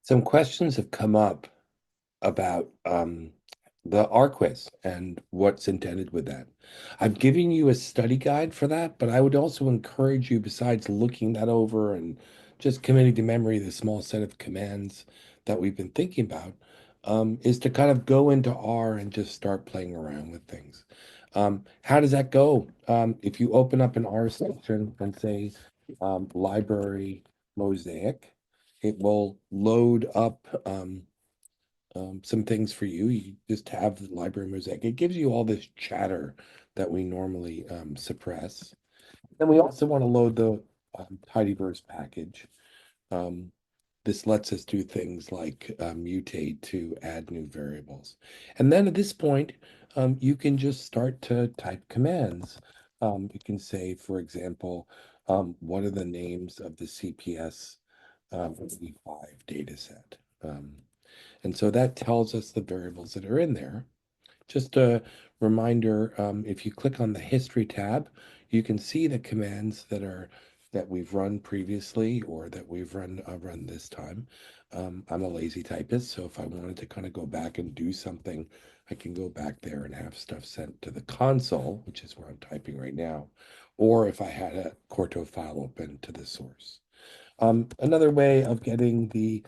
Some questions have come up about the R quiz and what's intended with that. I've given you a study guide for that, but I would also encourage you, besides looking that over and just committing to memory the small set of commands that we've been thinking about, is to kind of go into R and just start playing around with things. How does that go? If you open up an R section and say library mosaic, it will load up some things for you. You just have the library mosaic. It gives you all this chatter that we normally suppress. Then we also want to load the tidyverse package. Um, this lets us do things like mutate to add new variables. And then at this point, you can just start to type commands. You can say, for example, what are the names of the CPS E5 data set? And so that tells us the variables that are in there. Just a reminder, if you click on the history tab, you can see the commands that we've run previously or that we've run this time. I'm a lazy typist, so if I wanted to kind of go back and do something, I can go back there and have stuff sent to the console, which is where I'm typing right now, or if I had a Corto file open to the source. Another way of getting the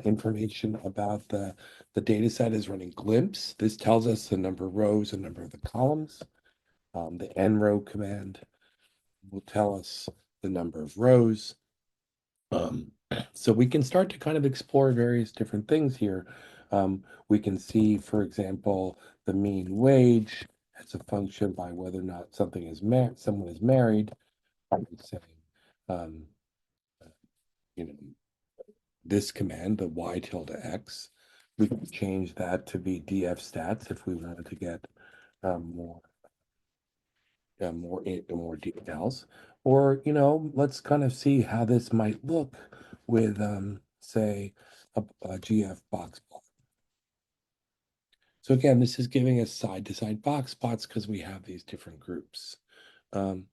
information about the data set is running glimpse. This tells us the number of rows and number of the columns. The nrow command will tell us the number of rows. Um, so we can start to kind of explore various different things here. We can see, for example, the mean wage as a function by whether or not someone is married. I would say, um, you know, this command, the y tilde x, we can change that to be df stats if we wanted to get more more details. Or, let's kind of see how this might look with, say, a GF box plot. So again, this is giving us side-to-side box plots because we have these different groups. Um,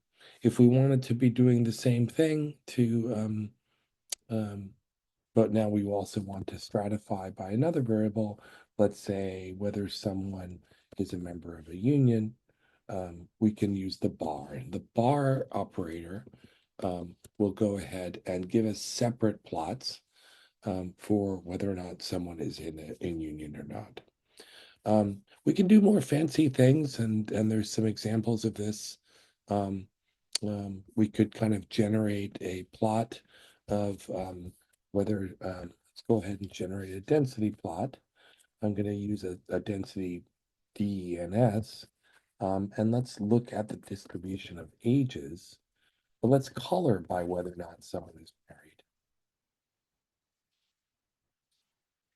if we wanted to be doing the same thing to um, but now we also want to stratify by another variable, let's say whether someone is a member of a union. We can use the bar. The bar operator will go ahead and give us separate plots for whether or not someone is in union or not. We can do more fancy things, and there's some examples of this. Um, we could kind of generate a plot of whether, let's go ahead and generate a density plot. I'm going to use a density DENS, and let's look at the distribution of ages, but let's color by whether or not someone is married.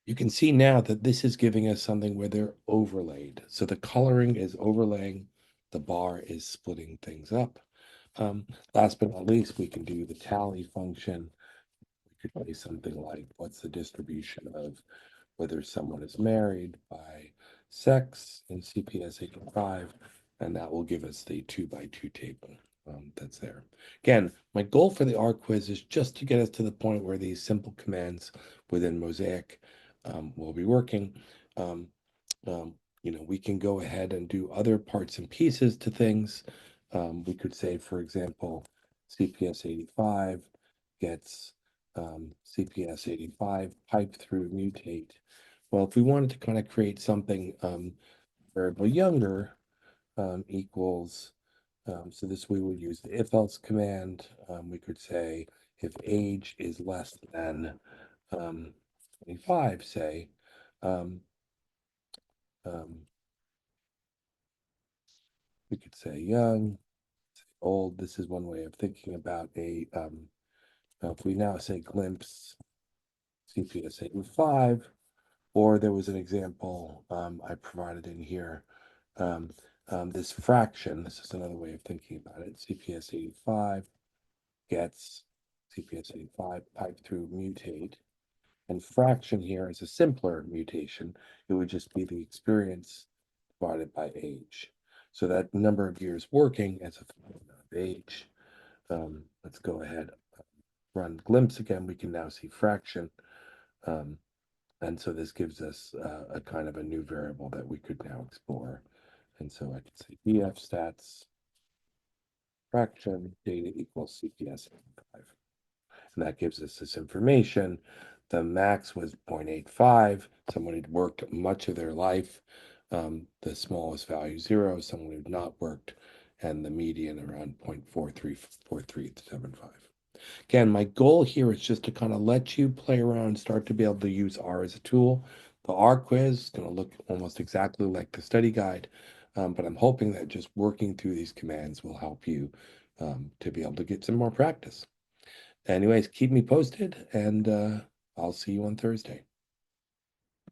You can see now that this is giving us something where they're overlaid. So the coloring is overlaying, the bar is splitting things up. Last but not least, we can do the tally function. We could say something like, what's the distribution of whether someone is married by sex in CPS 85, and that will give us the 2 by 2 table that's there. Again, my goal for the R quiz is just to get us to the point where these simple commands within Mosaic will be working. Um, um, we can go ahead and do other parts and pieces to things. We could say, for example, CPS 85 gets CPS 85 pipe through mutate. Well, if we wanted to kind of create something variable younger equals, so this we would use the if else command. We could say if age is less than 25, say, um, um, we could say young, old. This is one way of thinking about if we now say glimpse CPS 85, or there was an example I provided in here. Um, this fraction, this is another way of thinking about it. CPS 85 gets CPS 85 piped through mutate. And fraction here is a simpler mutation. It would just be the experience divided by age. So that number of years working as a function of age. Let's go ahead, run glimpse again. We can now see fraction. And so this gives us a kind of a new variable that we could now explore. And so I could say EF stats fraction data equals CPS 5. And that gives us this information. The max was 0.85. Someone who'd worked much of their life. The smallest value 0, someone who'd not worked, and the median around 0.434375. Again, my goal here is just to kind of let you play around and start to be able to use R as a tool. The R quiz is going to look almost exactly like the study guide, but I'm hoping that just working through these commands will help you to be able to get some more practice. Anyways, keep me posted, and I'll see you on Thursday.